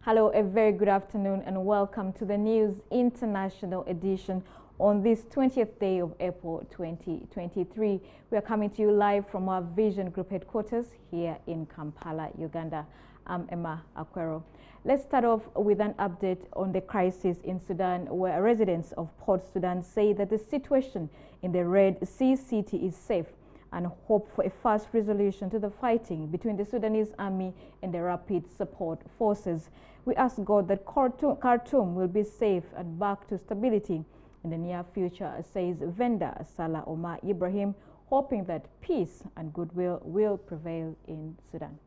Hello, a very good afternoon and welcome to the News International edition on this 20th day of April 2023. We are coming to you live from our Vision Group headquarters here in Kampala, Uganda. I'm Emma Akwero. Let's start off with an update on the crisis in Sudan, where residents of Port Sudan say that the situation in the Red Sea city is safe and hope for a fast resolution to the fighting between the Sudanese army and the Rapid Support Forces. We ask God that Khartoum will be safe and back to stability in the near future, says vendor Salah Omar Ibrahim, hoping that peace and goodwill will prevail in Sudan.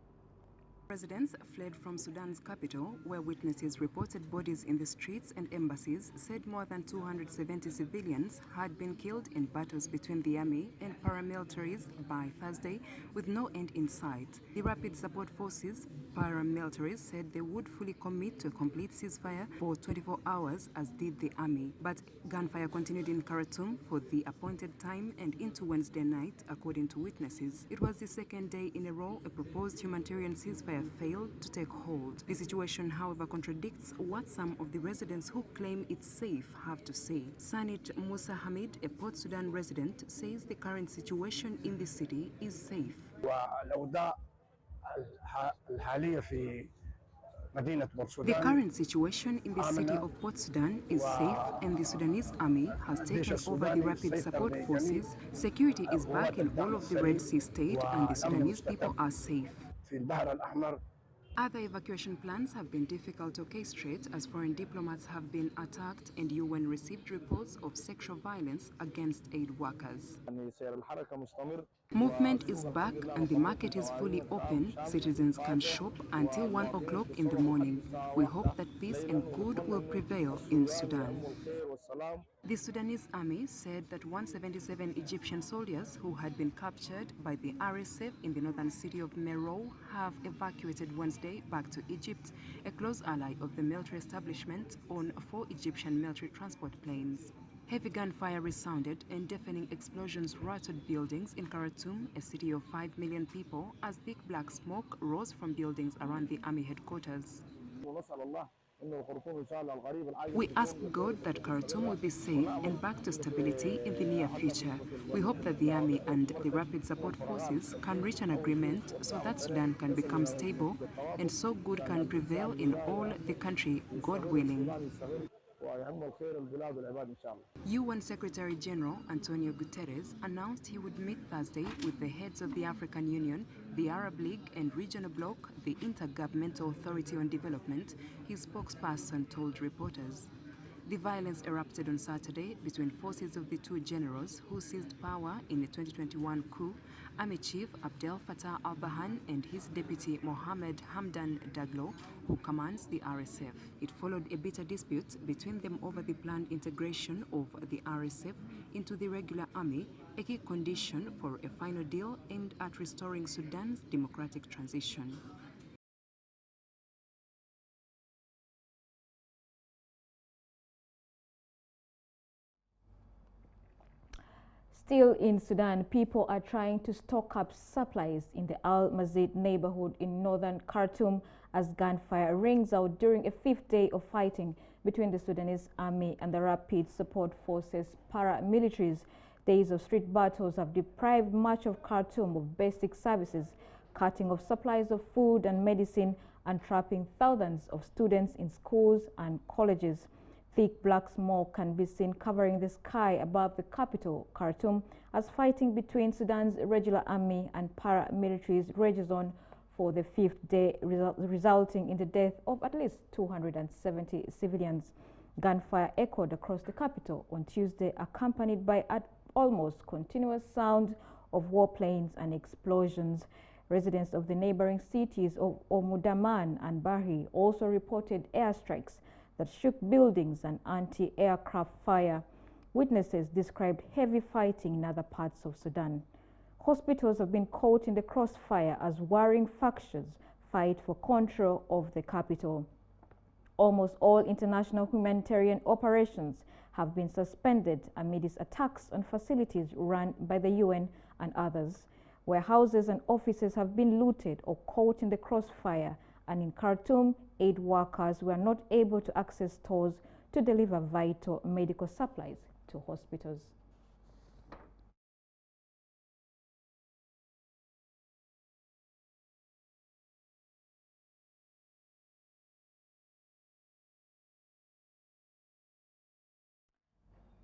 Residents fled from Sudan's capital, where witnesses reported bodies in the streets, and embassies said more than 270 civilians had been killed in battles between the army and paramilitaries by Thursday, with no end in sight. The Rapid Support Forces paramilitaries said they would fully commit to a complete ceasefire for 24 hours, as did the army. But gunfire continued in Khartoum for the appointed time and into Wednesday night, according to witnesses. It was the second day in a row a proposed humanitarian ceasefire failed to take hold. The situation, however, contradicts what some of the residents who claim it's safe have to say. Sanit Musa Hamid, a Port Sudan resident, says the current situation in the city is safe. The current situation in the city of Port Sudan is safe, and the Sudanese army has taken over the Rapid Support Forces. Security is back in all of the Red Sea state, and the Sudanese people are safe. Other evacuation plans have been difficult to orchestrate, as foreign diplomats have been attacked and UN received reports of sexual violence against aid workers. Movement is back and the market is fully open. Citizens can shop until 1 o'clock in the morning. We hope that peace and good will prevail in Sudan. The Sudanese army said that 177 Egyptian soldiers who had been captured by the RSF in the northern city of Meroe have evacuated Wednesday back to Egypt, a close ally of the military establishment, on 4 Egyptian military transport planes. Heavy gunfire resounded and deafening explosions rattled buildings in Khartoum, a city of 5 million people, as thick black smoke rose from buildings around the army headquarters. We ask God that Khartoum will be safe and back to stability in the near future. We hope that the army and the Rapid Support Forces can reach an agreement so that Sudan can become stable and so good can prevail in all the country, God willing. UN Secretary General Antonio Guterres announced he would meet Thursday with the heads of the African Union, the Arab League and Regional Bloc, the Intergovernmental Authority on Development, his spokesperson told reporters. The violence erupted on Saturday between forces of the two generals who seized power in the 2021 coup, Army Chief Abdel Fattah al-Burhan and his deputy Mohamed Hamdan Daglo, who commands the RSF. It followed a bitter dispute between them over the planned integration of the RSF into the regular army, a key condition for a final deal aimed at restoring Sudan's democratic transition. Still in Sudan, people are trying to stock up supplies in the Al Mazid neighborhood in northern Khartoum as gunfire rings out during a 5th day of fighting between the Sudanese army and the Rapid Support Forces paramilitaries. Days of street battles have deprived much of Khartoum of basic services, cutting off supplies of food and medicine and trapping thousands of students in schools and colleges. Thick black smoke can be seen covering the sky above the capital, Khartoum, as fighting between Sudan's regular army and paramilitaries rages on for the 5th day, resulting in the death of at least 270 civilians. Gunfire echoed across the capital on Tuesday, accompanied by an almost continuous sound of warplanes and explosions. Residents of the neighboring cities of Omdurman and Bahri also reported airstrikes that shook buildings and anti-aircraft fire. Witnesses described heavy fighting in other parts of Sudan. Hospitals have been caught in the crossfire as warring factions fight for control of the capital. Almost all international humanitarian operations have been suspended amidst attacks on facilities run by the UN and others. Warehouses and offices have been looted or caught in the crossfire And in Khartoum, aid workers were not able to access stores to deliver vital medical supplies to hospitals.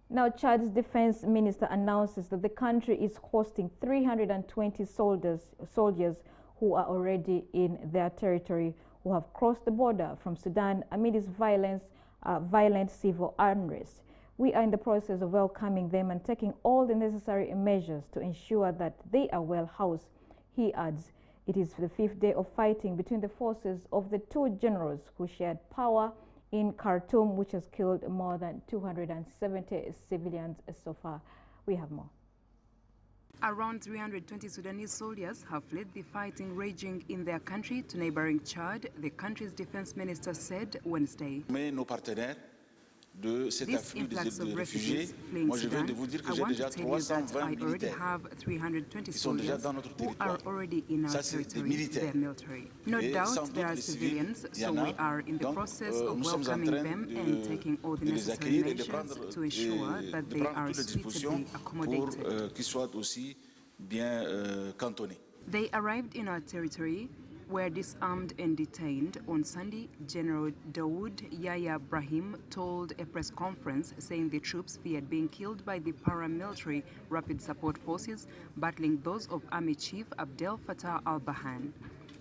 Now, Chad's defense minister announces that the country is hosting 320 soldiers who are already in their territory, who have crossed the border from Sudan amid its violent civil unrest. We are in the process of welcoming them and taking all the necessary measures to ensure that they are well housed, he adds. It is the fifth day of fighting between the forces of the two generals who shared power in Khartoum, which has killed more than 270 civilians so far. We have more. Around 320 Sudanese soldiers have fled the fighting raging in their country to neighboring Chad, the country's defense minister said Wednesday. De cet afflux de réfugiés, moi je viens de vous dire que j'ai déjà 320 militaires. Ils sont déjà dans notre territoire. Ça, c'est des militaires. No doubt there are civilians, so we are in the process of welcoming them and taking all the necessary measures to ensure that they are suitably accommodated. Pour qu'ils soient aussi bien cantonnés. They arrived in our territory, were disarmed and detained. On Sunday, General Daoud Yahya Brahim told a press conference saying the troops feared being killed by the paramilitary rapid support forces battling those of Army Chief Abdel Fattah al-Burhan.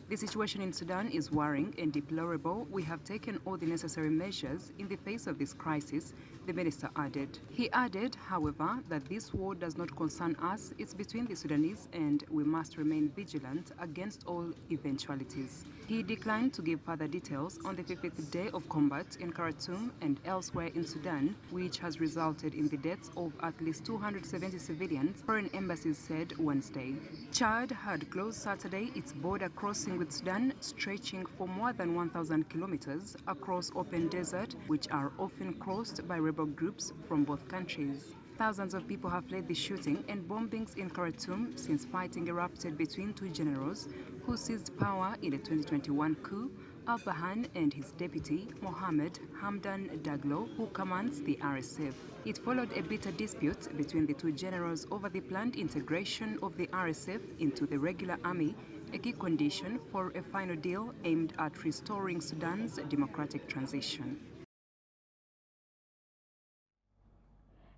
The situation in Sudan is worrying and deplorable. We have taken all the necessary measures in the face of this crisis, the minister added. He added, however, that this war does not concern us. It's between the Sudanese and we must remain vigilant against all eventualities. He declined to give further details on the 50th day of combat in Khartoum and elsewhere in Sudan, which has resulted in the deaths of at least 270 civilians, foreign embassies said Wednesday. Chad had closed Saturday its border crossing with Sudan, stretching for more than 1,000 kilometers across open desert, which are often crossed by rebel groups from both countries. Thousands of people have fled the shooting and bombings in Khartoum since fighting erupted between two generals who seized power in the 2021 coup, al-Burhan and his deputy, Mohammed Hamdan Daglo, who commands the RSF. It followed a bitter dispute between the two generals over the planned integration of the RSF into the regular army, a key condition for a final deal aimed at restoring Sudan's democratic transition.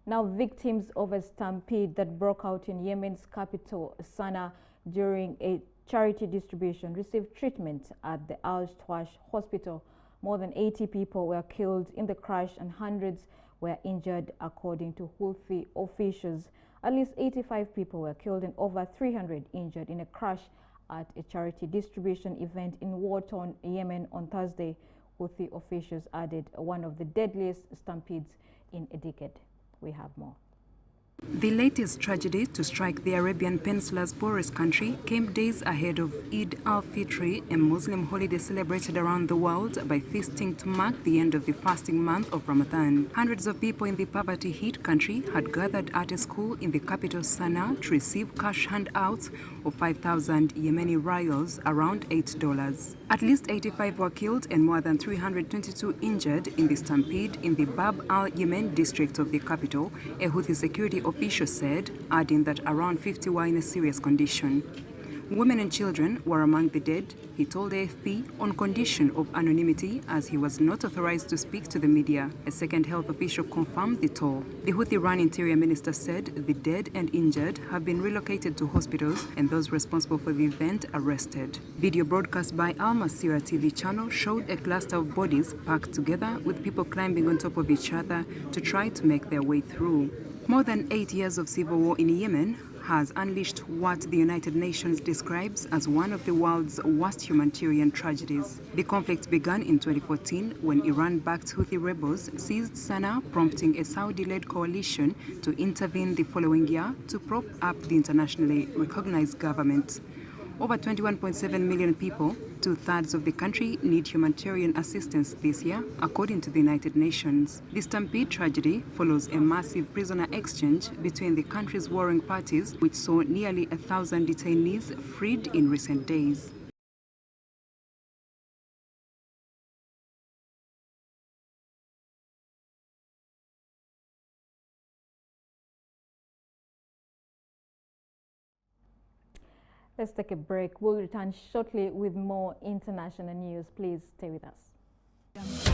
Now, victims of a stampede that broke out in Yemen's capital, Sana'a, during a charity distribution received treatment at the Al-Twash hospital. More than 80 people were killed in the crash and hundreds were injured, according to Houthi officials. At least 85 people were killed and over 300 injured in a crash at a charity distribution event in war-torn Yemen on Thursday. Houthi officials added one of the deadliest stampedes in a decade. We have more. The latest tragedy to strike the Arabian Peninsula's poorest country came days ahead of Eid al-Fitr, a Muslim holiday celebrated around the world by feasting to mark the end of the fasting month of Ramadan. Hundreds of people in the poverty-hit country had gathered at a school in the capital Sana'a to receive cash handouts of 5,000 Yemeni riyals, around $8. At least 85 were killed and more than 322 injured in the stampede in the Bab al-Yemen district of the capital, a Houthi security official said, adding that around 50 were in a serious condition. Women and children were among the dead, he told AFP, on condition of anonymity as he was not authorized to speak to the media. A second health official confirmed the toll. The Houthi-run interior minister said the dead and injured have been relocated to hospitals and those responsible for the event arrested. Video broadcast by Al Masira TV channel showed a cluster of bodies packed together with people climbing on top of each other to try to make their way through. More than 8 years of civil war in Yemen has unleashed what the United Nations describes as one of the world's worst humanitarian tragedies. The conflict began in 2014 when Iran-backed Houthi rebels seized Sana'a, prompting a Saudi-led coalition to intervene the following year to prop up the internationally recognized government. Over 21.7 million people, two-thirds of the country, need humanitarian assistance this year, according to the United Nations. The stampede tragedy follows a massive prisoner exchange between the country's warring parties, which saw nearly 1,000 detainees freed in recent days. Let's take a break. We'll return shortly with more international news. Please stay with us.